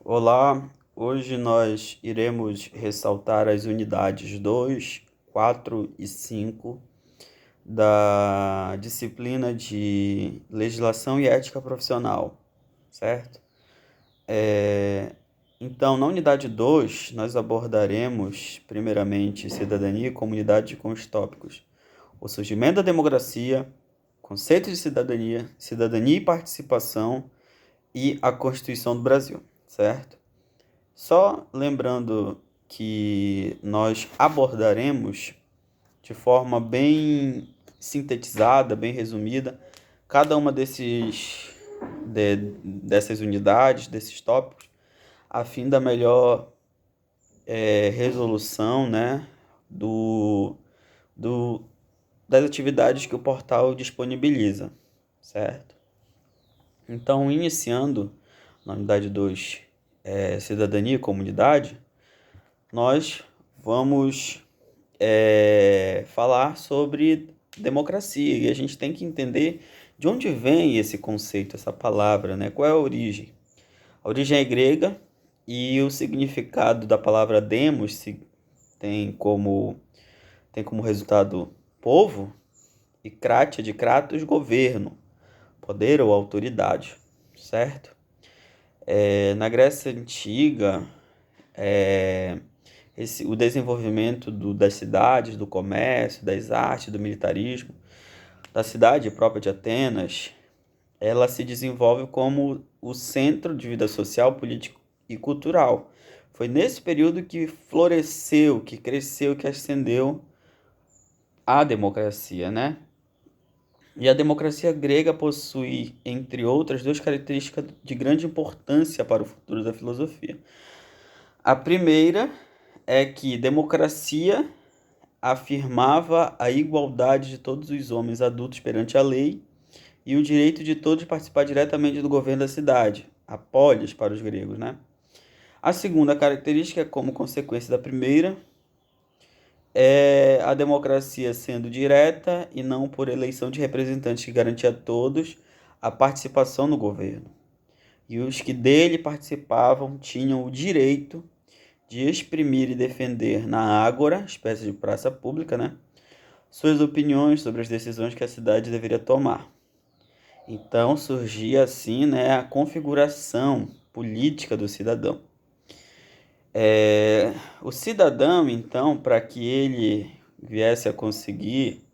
Olá, hoje nós iremos ressaltar as unidades 2, 4 e 5 da disciplina de Legislação e Ética Profissional, certo? Então, na unidade 2, nós abordaremos, primeiramente, cidadania e comunidade com os tópicos: o surgimento da democracia, conceito de cidadania, cidadania e participação e a Constituição do Brasil, certo? Só lembrando que nós abordaremos de forma bem sintetizada, bem resumida, cada uma dessas unidades, desses tópicos, a fim da melhor resolução, né, do, do, das atividades que o portal disponibiliza, certo? Então, iniciando na unidade 2, Cidadania e Comunidade, nós vamos falar sobre democracia, e a gente tem que entender de onde vem esse conceito, essa palavra, né? Qual é a origem? A origem é grega e o significado da palavra demos tem como, tem como resultado povo, e kratia de kratos, governo, poder ou autoridade, certo? Na Grécia Antiga, o desenvolvimento das cidades, do comércio, das artes, do militarismo, da cidade própria de Atenas, ela se desenvolve como o centro de vida social, político e cultural. Foi nesse período que floresceu, que cresceu, que ascendeu a democracia, né? E a democracia grega possui, entre outras, duas características de grande importância para o futuro da filosofia. A primeira é que democracia afirmava a igualdade de todos os homens adultos perante a lei e o direito de todos participar diretamente do governo da cidade, a polis para os gregos, né? A segunda característica, como consequência da primeira, é a democracia sendo direta e não por eleição de representantes, que garantia a todos a participação no governo. E os que dele participavam tinham o direito de exprimir e defender na ágora, espécie de praça pública, né, suas opiniões sobre as decisões que a cidade deveria tomar. Então surgia assim, né, a configuração política do cidadão. O cidadão, então, para que ele viesse a conseguir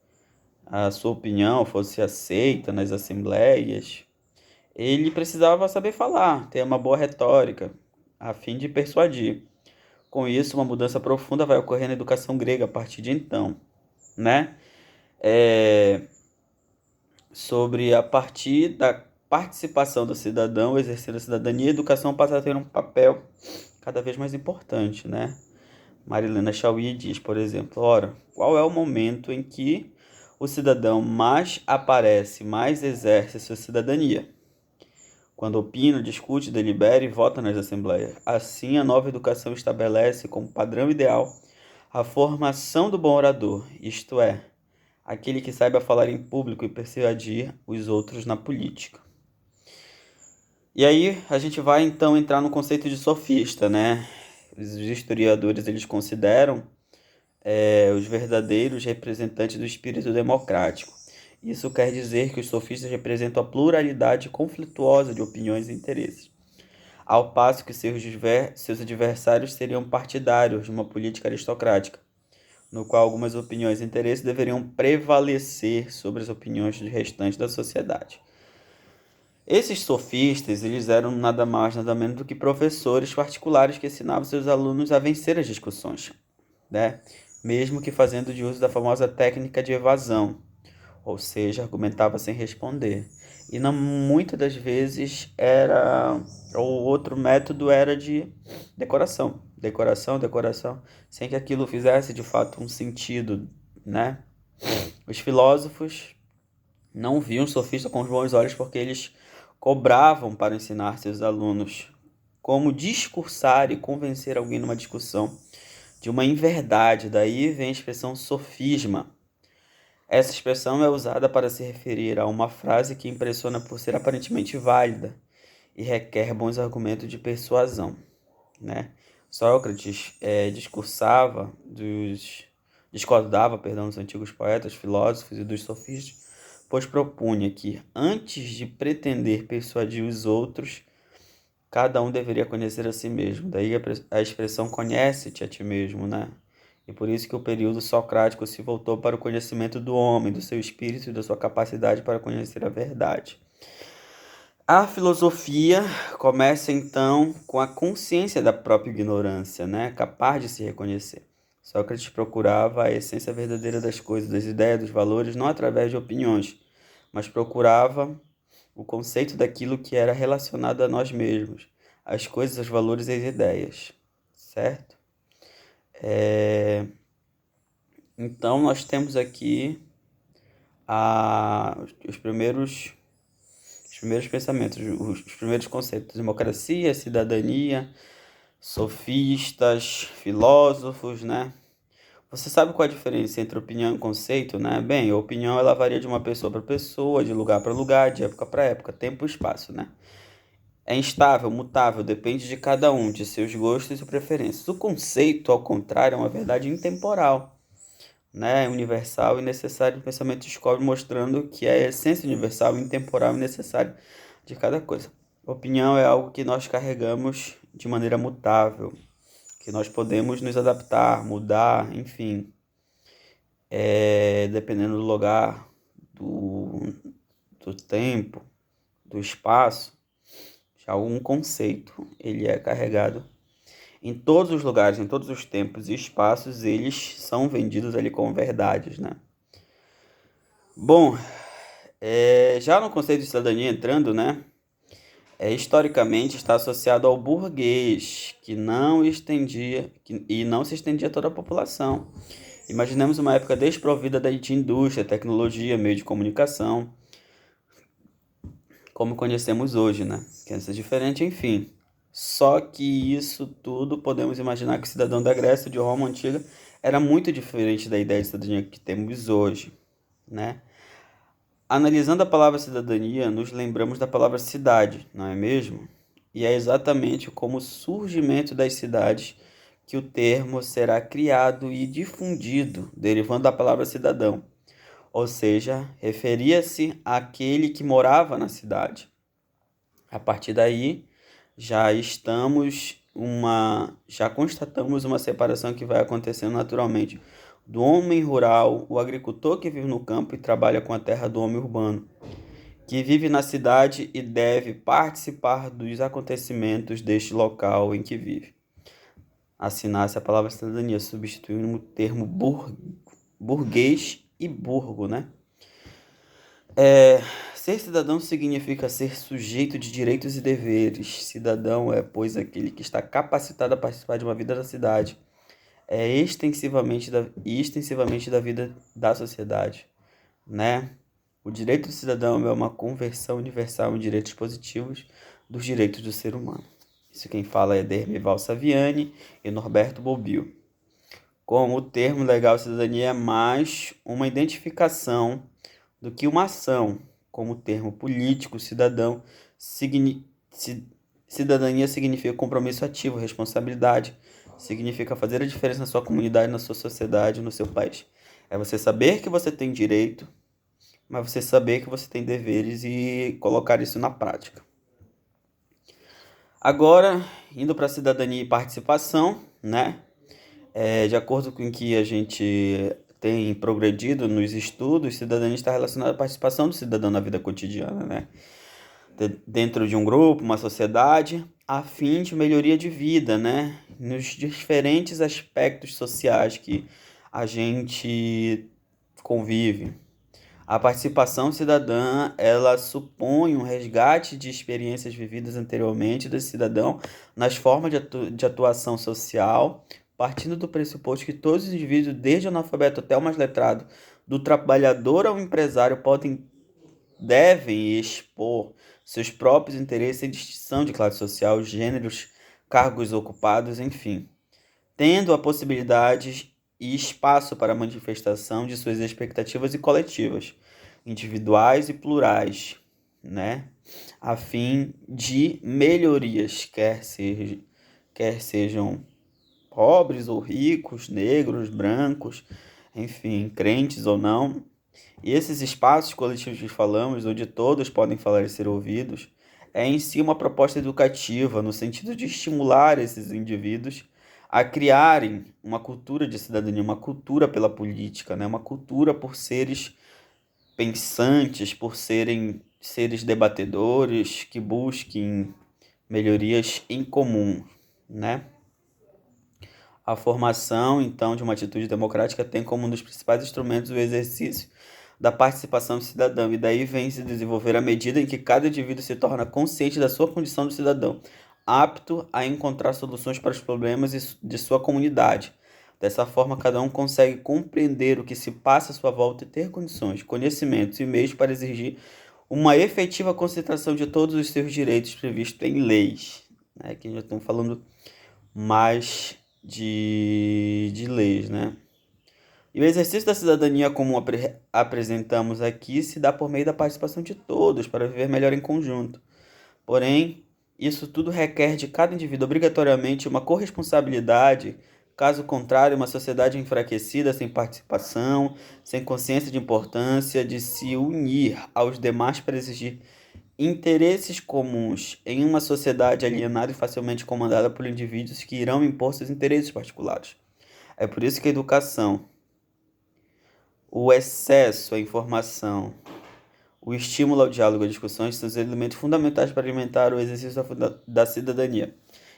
a sua opinião fosse aceita nas assembleias, ele precisava saber falar, ter uma boa retórica, a fim de persuadir. Com isso, uma mudança profunda vai ocorrer na educação grega a partir de então, né? Sobre a partir da participação do cidadão, exercendo a cidadania, a educação passa a ter um papel cada vez mais importante, né? Marilena Chauí diz, por exemplo, ora, qual é o momento em que o cidadão mais aparece, mais exerce sua cidadania? Quando opina, discute, delibera e vota nas assembleias. Assim, a nova educação estabelece como padrão ideal a formação do bom orador, isto é, aquele que saiba falar em público e persuadir os outros na política. E aí a gente vai então entrar no conceito de sofista, né? Os historiadores eles consideram os verdadeiros representantes do espírito democrático. Isso quer dizer que os sofistas representam a pluralidade conflituosa de opiniões e interesses, ao passo que seus adversários seriam partidários de uma política aristocrática, no qual algumas opiniões e interesses deveriam prevalecer sobre as opiniões do restante da sociedade. Esses sofistas, eles eram nada mais, nada menos do que professores particulares que ensinavam seus alunos a vencer as discussões, né? Mesmo que fazendo de uso da famosa técnica de evasão, ou seja, argumentava sem responder. E muitas das vezes o outro método era de decoração, sem que aquilo fizesse de fato um sentido, né? Os filósofos não viam o sofista com os bons olhos porque eles cobravam para ensinar seus alunos como discursar e convencer alguém numa discussão de uma inverdade. Daí vem a expressão sofisma. Essa expressão é usada para se referir a uma frase que impressiona por ser aparentemente válida e requer bons argumentos de persuasão, né? Sócrates discordava, dos antigos poetas, filósofos e dos sofistas, pois propunha que, antes de pretender persuadir os outros, cada um deveria conhecer a si mesmo. Daí a expressão conhece-te a ti mesmo, né? E por isso que o período socrático se voltou para o conhecimento do homem, do seu espírito e da sua capacidade para conhecer a verdade. A filosofia começa então com a consciência da própria ignorância, né? Capaz de se reconhecer. Sócrates procurava a essência verdadeira das coisas, das ideias, dos valores, não através de opiniões, mas procurava o conceito daquilo que era relacionado a nós mesmos, as coisas, os valores e as ideias, certo? Então nós temos aqui os primeiros pensamentos, os primeiros conceitos: democracia, cidadania, sofistas, filósofos, né? Você sabe qual a diferença entre opinião e conceito, né? Bem, a opinião ela varia de uma pessoa para pessoa, de lugar para lugar, de época para época, tempo e espaço, né? É instável, mutável, depende de cada um, de seus gostos e preferências. O conceito, ao contrário, é uma verdade intemporal, né? Universal e necessário do pensamento descobre, mostrando que é a essência universal, intemporal e necessária de cada coisa. Opinião é algo que nós carregamos de maneira mutável, que nós podemos nos adaptar, mudar, enfim, dependendo do lugar, do tempo, do espaço. Já um conceito, ele é carregado em todos os lugares, em todos os tempos e espaços, eles são vendidos ali como verdades, né? Bom, já no conceito de cidadania entrando, né? Historicamente está associado ao burguês, que não se estendia a toda a população. Imaginemos uma época desprovida de indústria, tecnologia, meio de comunicação, como conhecemos hoje, né? Que é diferente, enfim. Só que isso tudo podemos imaginar que o cidadão da Grécia de Roma antiga era muito diferente da ideia de cidadania que temos hoje, né? Analisando a palavra cidadania, nos lembramos da palavra cidade, não é mesmo? E é exatamente como o surgimento das cidades que o termo será criado e difundido, derivando da palavra cidadão. Ou seja, referia-se àquele que morava na cidade. A partir daí, já constatamos uma separação que vai acontecendo naturalmente do homem rural, o agricultor que vive no campo e trabalha com a terra, do homem urbano, que vive na cidade e deve participar dos acontecimentos deste local em que vive. Assinasse a palavra cidadania, substituindo o termo burguês e burgo, né? Ser cidadão significa ser sujeito de direitos e deveres. Cidadão pois, aquele que está capacitado a participar de uma vida da cidade, extensivamente da vida da sociedade, né? O direito do cidadão é uma conversão universal em direitos positivos dos direitos do ser humano. Isso quem fala é Dermival Saviani e Norberto Bobbio. Como o termo legal cidadania é mais uma identificação do que uma ação, como o termo político, cidadania significa compromisso ativo, responsabilidade, significa fazer a diferença na sua comunidade, na sua sociedade, no seu país. É você saber que você tem direito, mas você saber que você tem deveres e colocar isso na prática. Agora, indo para a cidadania e participação, né? De acordo com o que a gente tem progredido nos estudos, cidadania está relacionada à participação do cidadão na vida cotidiana, né? Dentro de um grupo, uma sociedade, a fim de melhoria de vida, né? Nos diferentes aspectos sociais que a gente convive. A participação cidadã, ela supõe um resgate de experiências vividas anteriormente do cidadão nas formas de atuação social, partindo do pressuposto que todos os indivíduos, desde o analfabeto até o mais letrado, do trabalhador ao empresário, devem expor seus próprios interesses sem distinção de classe social, gêneros, cargos ocupados, enfim, tendo a possibilidade e espaço para a manifestação de suas expectativas e coletivas, individuais e plurais, né? a fim de melhorias, quer sejam pobres ou ricos, negros, brancos, enfim, crentes ou não. E esses espaços coletivos que falamos, onde todos podem falar e ser ouvidos, é em si uma proposta educativa, no sentido de estimular esses indivíduos a criarem uma cultura de cidadania, uma cultura pela política, né? Uma cultura por seres pensantes, por serem seres debatedores, que busquem melhorias em comum, né? A formação, então, de uma atitude democrática tem como um dos principais instrumentos o exercício da participação do cidadão, e daí vem se desenvolver à medida em que cada indivíduo se torna consciente da sua condição de cidadão, apto a encontrar soluções para os problemas de sua comunidade. Dessa forma, cada um consegue compreender o que se passa à sua volta e ter condições, conhecimentos e meios para exigir uma efetiva concentração de todos os seus direitos previstos em leis. Aqui já estamos falando mais de leis, né? E o exercício da cidadania, como apresentamos aqui, se dá por meio da participação de todos para viver melhor em conjunto. Porém, isso tudo requer de cada indivíduo obrigatoriamente uma corresponsabilidade. Caso contrário, uma sociedade enfraquecida, sem participação, sem consciência de importância de se unir aos demais para exigir interesses comuns em uma sociedade alienada e facilmente comandada por indivíduos que irão impor seus interesses particulares. É por isso que a educação, o acesso à informação, o estímulo ao diálogo e à discussão são os elementos fundamentais para alimentar o exercício da cidadania.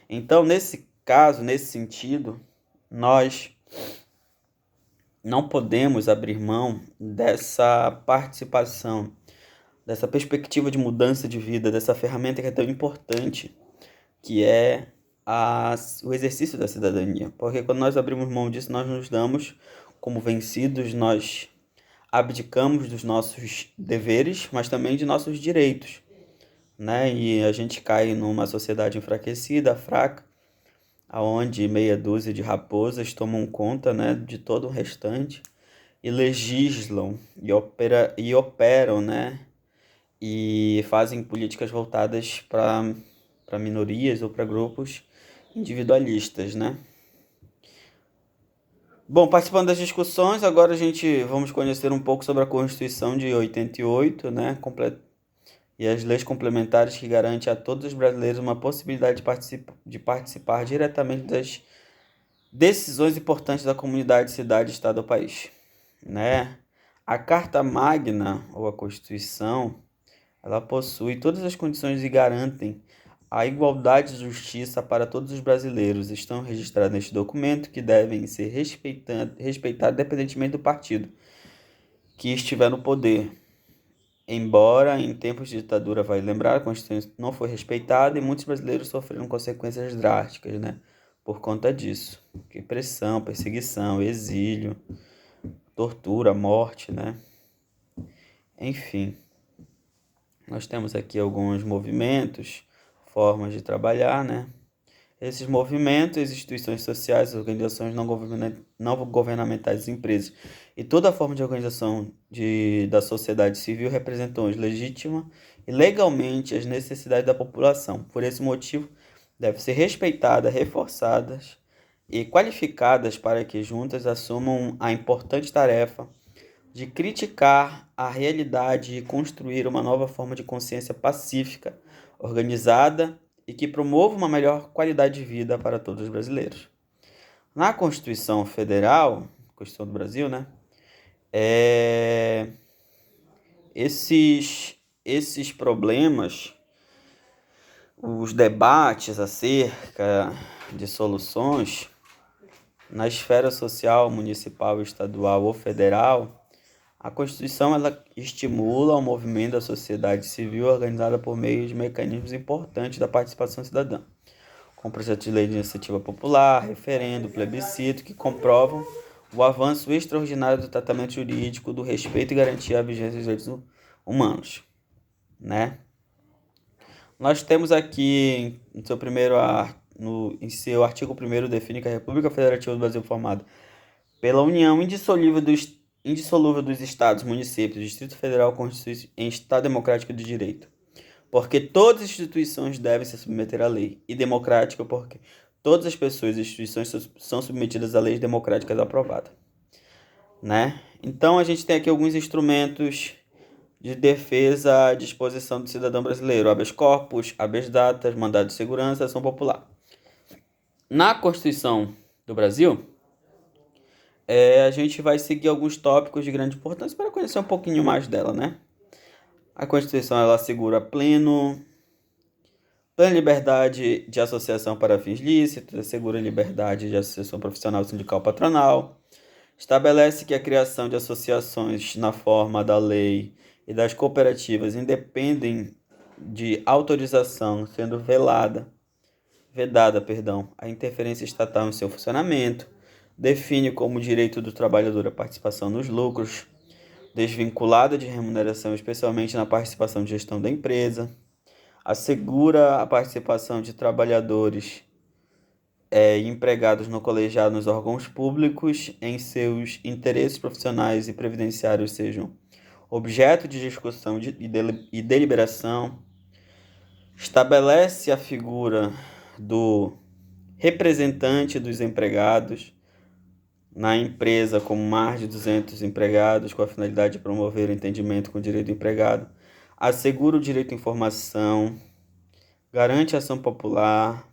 Então, nesse caso, nesse sentido, nós não podemos abrir mão dessa participação, dessa perspectiva de mudança de vida, dessa ferramenta que é tão importante, que é o exercício da cidadania. Porque quando nós abrimos mão disso, nós nos damos como vencidos, nós abdicamos dos nossos deveres, mas também de nossos direitos, né? E a gente cai numa sociedade enfraquecida, fraca, aonde meia dúzia de raposas tomam conta, né, de todo o restante e legislam e operam, né? E fazem políticas voltadas para minorias ou para grupos individualistas, né? Bom, participando das discussões, agora vamos conhecer um pouco sobre a Constituição de 88, né? E as leis complementares que garantem a todos os brasileiros uma possibilidade de participar diretamente das decisões importantes da comunidade, cidade, estado ou país, né? A Carta Magna, ou a Constituição, ela possui todas as condições e garantem a igualdade e justiça para todos os brasileiros. Estão registradas neste documento que devem ser respeitados independentemente do partido que estiver no poder. Embora em tempos de ditadura, vai lembrar, a Constituição não foi respeitada e muitos brasileiros sofreram consequências drásticas, né? Por conta disso. Pressão, perseguição, exílio, tortura, morte, né? Enfim. Nós temos aqui alguns movimentos, formas de trabalhar, né? Esses movimentos, instituições sociais, organizações não governamentais, empresas e toda forma de organização da sociedade civil representam legítima e legalmente as necessidades da população. Por esse motivo, devem ser respeitadas, reforçadas e qualificadas para que juntas assumam a importante tarefa de criticar a realidade e construir uma nova forma de consciência pacífica, organizada e que promova uma melhor qualidade de vida para todos os brasileiros. Na Constituição Federal, Constituição do Brasil, né? Esses problemas, os debates acerca de soluções na esfera social, municipal, estadual ou federal, a Constituição ela estimula o movimento da sociedade civil organizada por meio de mecanismos importantes da participação cidadã, com projetos de lei de iniciativa popular, referendo, plebiscito, que comprovam o avanço extraordinário do tratamento jurídico, do respeito e garantia à vigência dos direitos humanos, né? Nós temos aqui, em seu artigo 1º, define que a República Federativa do Brasil formada pela união indissolúvel dos Estados, municípios, Distrito Federal constitui em Estado democrático de direito. porque todas as instituições devem se submeter à lei, e democrática, porque todas as pessoas e instituições são submetidas a leis democráticas aprovadas, né? Então a gente tem aqui alguns instrumentos de defesa à disposição do cidadão brasileiro: habeas corpus, habeas data, mandado de segurança, ação popular. Na Constituição do Brasil, a gente vai seguir alguns tópicos de grande importância para conhecer um pouquinho mais dela, né? A Constituição, ela assegura plena liberdade de associação para fins lícitos, assegura liberdade de associação profissional, sindical, patronal, estabelece que a criação de associações na forma da lei e das cooperativas independem de autorização, sendo vedada, a interferência estatal em seu funcionamento, define como direito do trabalhador a participação nos lucros, desvinculada de remuneração, especialmente na participação de gestão da empresa, assegura a participação de trabalhadores e empregados no colegiado nos órgãos públicos em seus interesses profissionais e previdenciários sejam objeto de discussão e deliberação, estabelece a figura do representante dos empregados na empresa com mais de 200 empregados, com a finalidade de promover o entendimento com o direito do empregado, assegura o direito à informação, garante a ação popular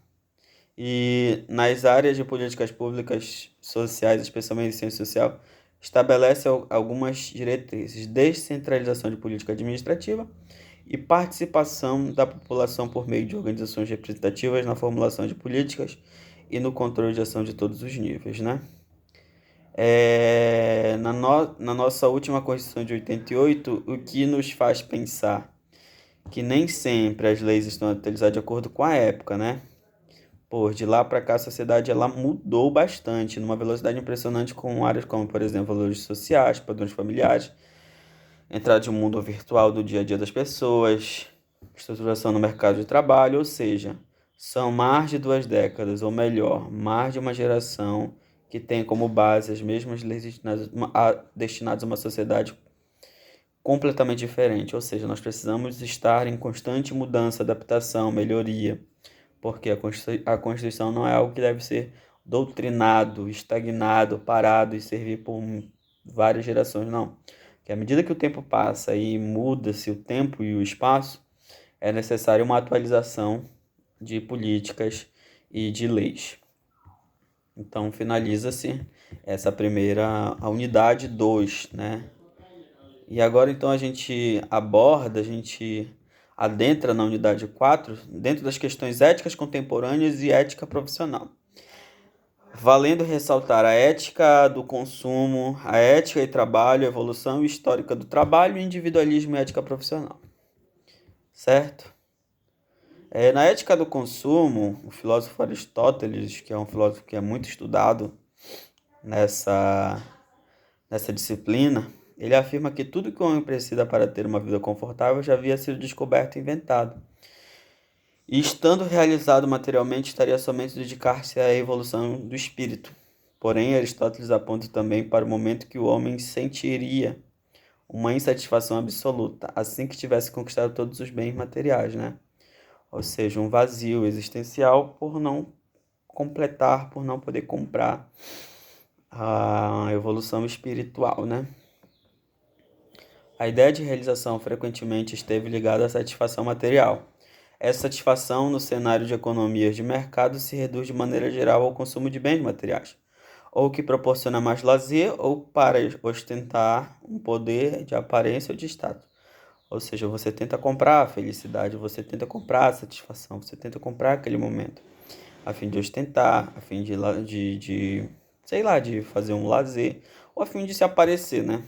e, nas áreas de políticas públicas sociais, especialmente ciência social, estabelece algumas diretrizes: descentralização de política administrativa e participação da população por meio de organizações representativas na formulação de políticas e no controle de ação de todos os níveis, né? Na nossa última Constituição de 88, o que nos faz pensar que nem sempre as leis estão atualizadas de acordo com a época, né? De lá para cá a sociedade ela mudou bastante, numa velocidade impressionante, com áreas como, por exemplo, valores sociais, padrões familiares, entrada de um mundo virtual do dia a dia das pessoas, estruturação no mercado de trabalho, ou seja, são mais de 2 décadas, ou melhor, mais de uma geração que tem como base as mesmas leis destinadas a uma sociedade completamente diferente. Ou seja, nós precisamos estar em constante mudança, adaptação, melhoria, porque a Constituição não é algo que deve ser doutrinado, estagnado, parado e servir por várias gerações, não. Porque à medida que o tempo passa e muda-se o tempo e o espaço, é necessário uma atualização de políticas e de leis. Então, finaliza-se essa primeira, a unidade 2, né? E agora, então, a gente adentra na unidade 4, dentro das questões éticas contemporâneas e ética profissional. Valendo ressaltar a ética do consumo, a ética e trabalho, a evolução histórica do trabalho, individualismo e ética profissional. Certo? Na ética do consumo, o filósofo Aristóteles, que é um filósofo que é muito estudado nessa disciplina, ele afirma que tudo que o homem precisa para ter uma vida confortável já havia sido descoberto e inventado. E estando realizado materialmente, estaria somente dedicar-se à evolução do espírito. Porém, Aristóteles aponta também para o momento que o homem sentiria uma insatisfação absoluta, assim que tivesse conquistado todos os bens materiais, né? Ou seja, um vazio existencial por não completar, por não poder comprar a evolução espiritual, né? A ideia de realização frequentemente esteve ligada à satisfação material. Essa satisfação no cenário de economias de mercado se reduz de maneira geral ao consumo de bens materiais, ou que proporciona mais lazer ou para ostentar um poder de aparência ou de status. Ou seja, você tenta comprar a felicidade, você tenta comprar a satisfação, você tenta comprar aquele momento, a fim de ostentar, a fim de fazer um lazer, ou a fim de se aparecer, né?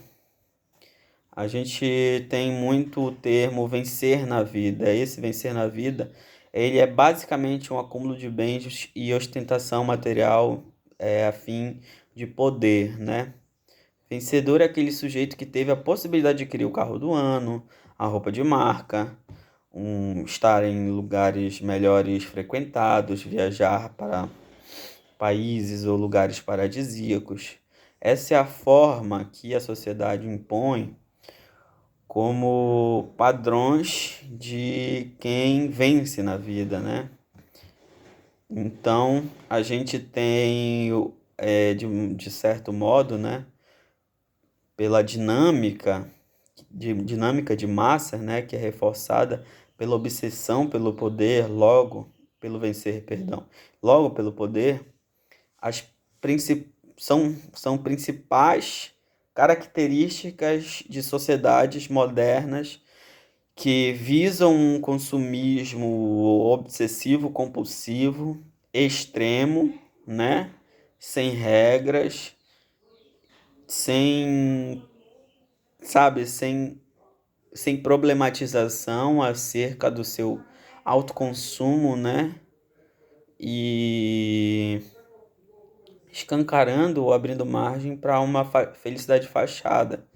A gente tem muito o termo vencer na vida. Esse vencer na vida, ele é basicamente um acúmulo de bens e ostentação material a fim de poder, né? Vencedor é aquele sujeito que teve a possibilidade de adquirir o carro do ano, a roupa de marca, estar em lugares melhores frequentados, viajar para países ou lugares paradisíacos. Essa é a forma que a sociedade impõe como padrões de quem vence na vida, né? Então, a gente tem, de certo modo, né, pela dinâmica de massa, né, que é reforçada pela obsessão pelo poder, pelo vencer, perdão, logo pelo poder, as são principais características de sociedades modernas que visam um consumismo obsessivo, compulsivo, extremo, né? Sem regras, sem, sabe, sem problematização acerca do seu autoconsumo, né? E escancarando ou abrindo margem para uma felicidade fachada,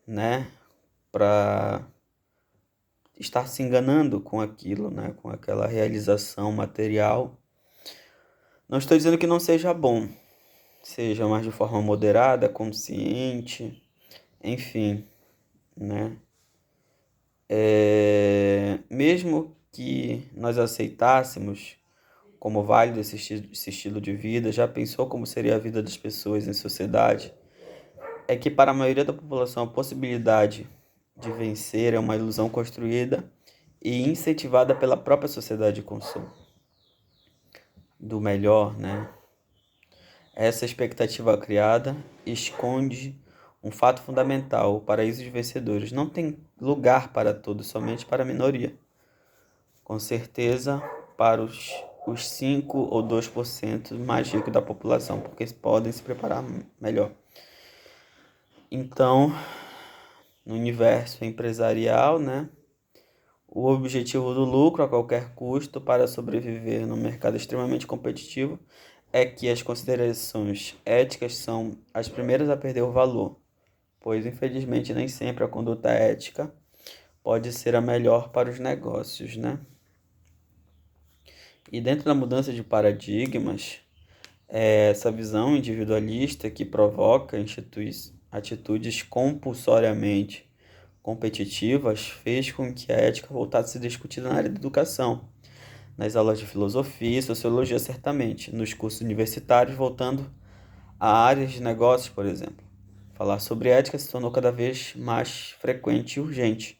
né? Para estar se enganando com aquilo, né? Com aquela realização material. Não estou dizendo que não seja bom, seja mais de forma moderada, consciente, enfim, né? Mesmo que nós aceitássemos como válido esse estilo de vida, já pensou como seria a vida das pessoas em sociedade? É que para a maioria da população a possibilidade de vencer é uma ilusão construída e incentivada pela própria sociedade de consumo. Do melhor, né? Essa expectativa criada esconde um fato fundamental: o paraíso de vencedores não tem lugar para todos, somente para a minoria. Com certeza, para os 5 ou 2% mais ricos da população, porque podem se preparar melhor. Então, no universo empresarial, né, o objetivo do lucro a qualquer custo para sobreviver num mercado extremamente competitivo é que as considerações éticas são as primeiras a perder o valor, pois infelizmente nem sempre a conduta ética pode ser a melhor para os negócios, né? E dentro da mudança de paradigmas, essa visão individualista que provoca atitudes compulsoriamente competitivas fez com que a ética voltasse a ser discutida na área da educação, nas aulas de filosofia e sociologia, certamente, nos cursos universitários, voltando a áreas de negócios, por exemplo. Falar sobre ética se tornou cada vez mais frequente e urgente,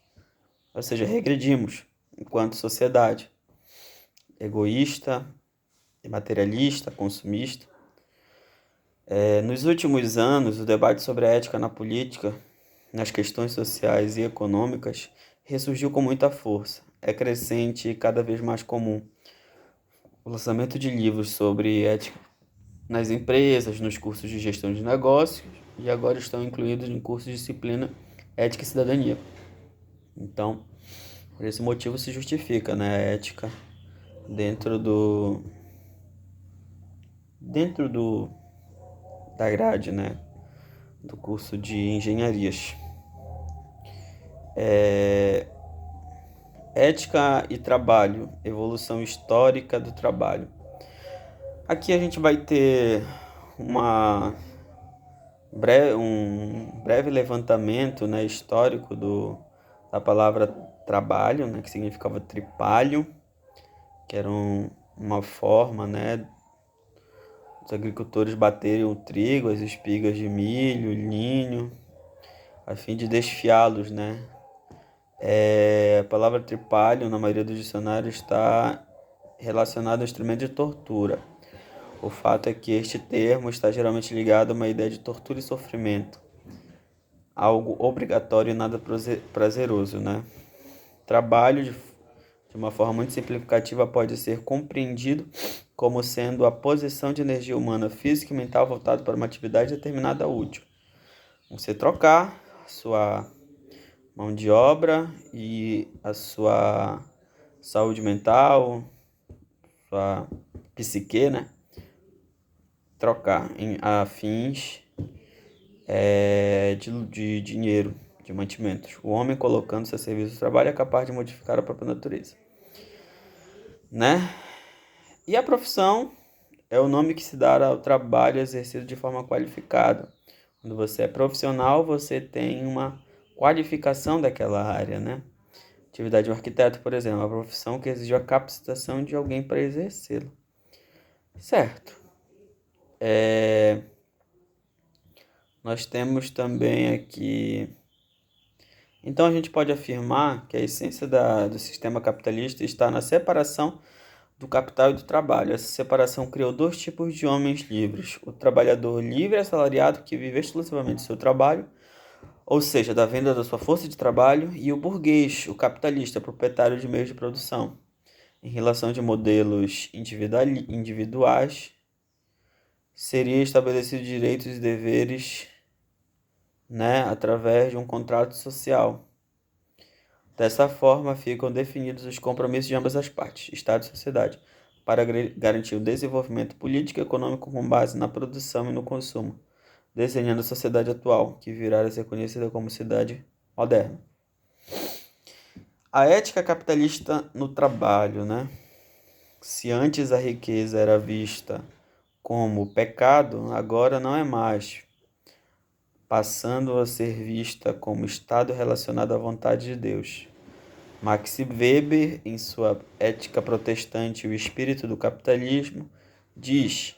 ou seja, regredimos enquanto sociedade egoísta, materialista, consumista. Nos últimos anos, o debate sobre a ética na política, nas questões sociais e econômicas, ressurgiu com muita força. É crescente e cada vez mais comum o lançamento de livros sobre ética nas empresas, nos cursos de gestão de negócios e agora estão incluídos em cursos de disciplina ética e cidadania. Então, por esse motivo se justifica, né, a ética dentro da grade, né, do curso de engenharias. Ética e trabalho, evolução histórica do trabalho. Aqui a gente vai ter um breve levantamento, né, histórico da palavra trabalho, né, que significava tripalho, que era uma forma, né, os agricultores baterem o trigo, as espigas de milho, linho, a fim de desfiá-los, né. A palavra tripalho, na maioria dos dicionários, está relacionada ao instrumento de tortura. O fato é que este termo está geralmente ligado a uma ideia de tortura e sofrimento, algo obrigatório e nada prazeroso, né? Trabalho, de uma forma muito simplificativa, pode ser compreendido como sendo a posição de energia humana, física e mental voltada para uma atividade determinada útil. Você trocar a sua mão de obra e a sua saúde mental, sua psique, né? Trocar a fins de dinheiro, de mantimentos. O homem, colocando-se a serviço do trabalho, é capaz de modificar a própria natureza, né? E a profissão é o nome que se dá ao trabalho exercido de forma qualificada. Quando você é profissional, você tem uma qualificação daquela área, né? Atividade de um arquiteto, por exemplo, é uma profissão que exige a capacitação de alguém para exercê-la. Certo. Nós temos também aqui... Então, a gente pode afirmar que a essência do sistema capitalista está na separação do capital e do trabalho. Essa separação criou dois tipos de homens livres: o trabalhador livre assalariado que vive exclusivamente do seu trabalho, ou seja, da venda da sua força de trabalho, e o burguês, o capitalista, proprietário de meios de produção. Em relação de modelos individuais, seria estabelecido direitos e deveres, né, através de um contrato social. Dessa forma, ficam definidos os compromissos de ambas as partes, Estado e sociedade, para garantir o desenvolvimento político e econômico com base na produção e no consumo, desenhando a sociedade atual, que virá a ser conhecida como sociedade moderna. A ética capitalista no trabalho, né? Se antes a riqueza era vista como pecado, agora não é mais, passando a ser vista como estado relacionado à vontade de Deus. Max Weber, em sua Ética Protestante e o Espírito do Capitalismo, diz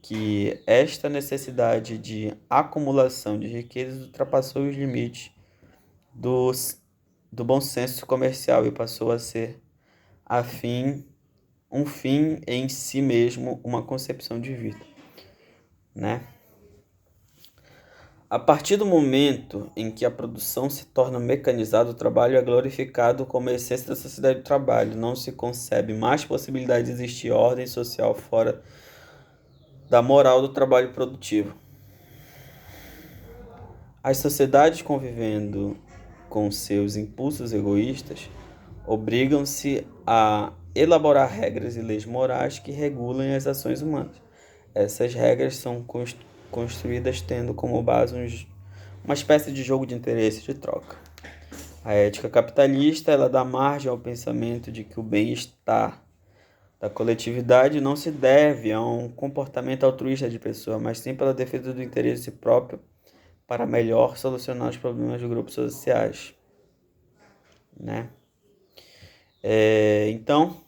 que esta necessidade de acumulação de riquezas ultrapassou os limites do bom senso comercial e passou a ser um fim em si mesmo, uma concepção de vida, né? A partir do momento em que a produção se torna mecanizada, o trabalho é glorificado como a essência da sociedade do trabalho. Não se concebe mais possibilidade de existir ordem social fora da moral do trabalho produtivo. As sociedades, convivendo com seus impulsos egoístas, obrigam-se a elaborar regras e leis morais que regulem as ações humanas. Essas regras são construídas tendo como base uma espécie de jogo de interesse de troca. A ética capitalista, ela dá margem ao pensamento de que o bem-estar da coletividade não se deve a um comportamento altruísta de pessoa, mas sim pela defesa do interesse próprio para melhor solucionar os problemas de grupos sociais, né? Então,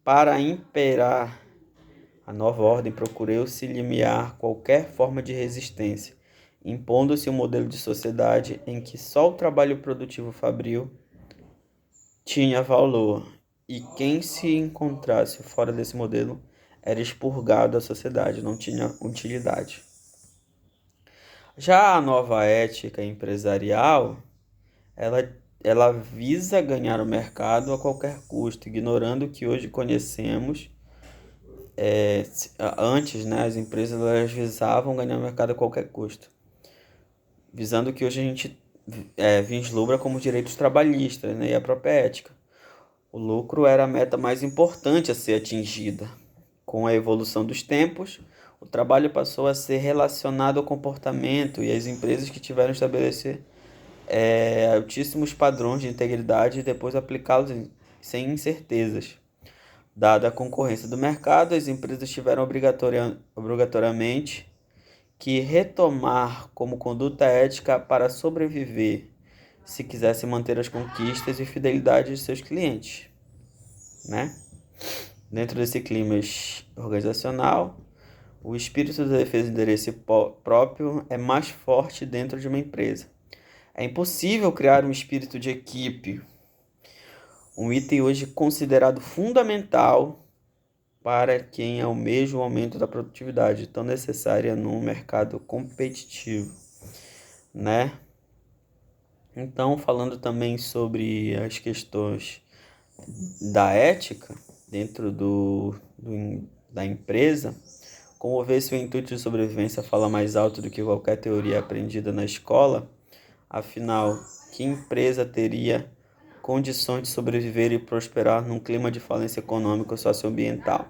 para imperar a nova ordem, procurou-se limiar qualquer forma de resistência, impondo-se um modelo de sociedade em que só o trabalho produtivo fabril tinha valor, e quem se encontrasse fora desse modelo era expurgado da sociedade, não tinha utilidade. Já a nova ética empresarial, ela visa ganhar o mercado a qualquer custo, ignorando o que hoje conhecemos. Antes, né, as empresas elas visavam ganhar o mercado a qualquer custo, visando o que hoje a gente vislumbra como direitos trabalhistas, né, e a própria ética. O lucro era a meta mais importante a ser atingida. Com a evolução dos tempos, o trabalho passou a ser relacionado ao comportamento e as empresas que tiveram que estabelecer altíssimos padrões de integridade e depois aplicá-los sem incertezas. Dada a concorrência do mercado, as empresas tiveram obrigatoriamente que retomar como conduta ética para sobreviver, se quisessem manter as conquistas e fidelidade de seus clientes, né? Dentro desse clima organizacional, o espírito da defesa do interesse próprio é mais forte dentro de uma empresa. É impossível criar um espírito de equipe, um item hoje considerado fundamental para quem almeja o aumento da produtividade, tão necessária num mercado competitivo, né? Então, falando também sobre as questões da ética dentro da empresa, como ver se o intuito de sobrevivência fala mais alto do que qualquer teoria aprendida na escola, afinal, que empresa teria condições de sobreviver e prosperar num clima de falência econômica e socioambiental?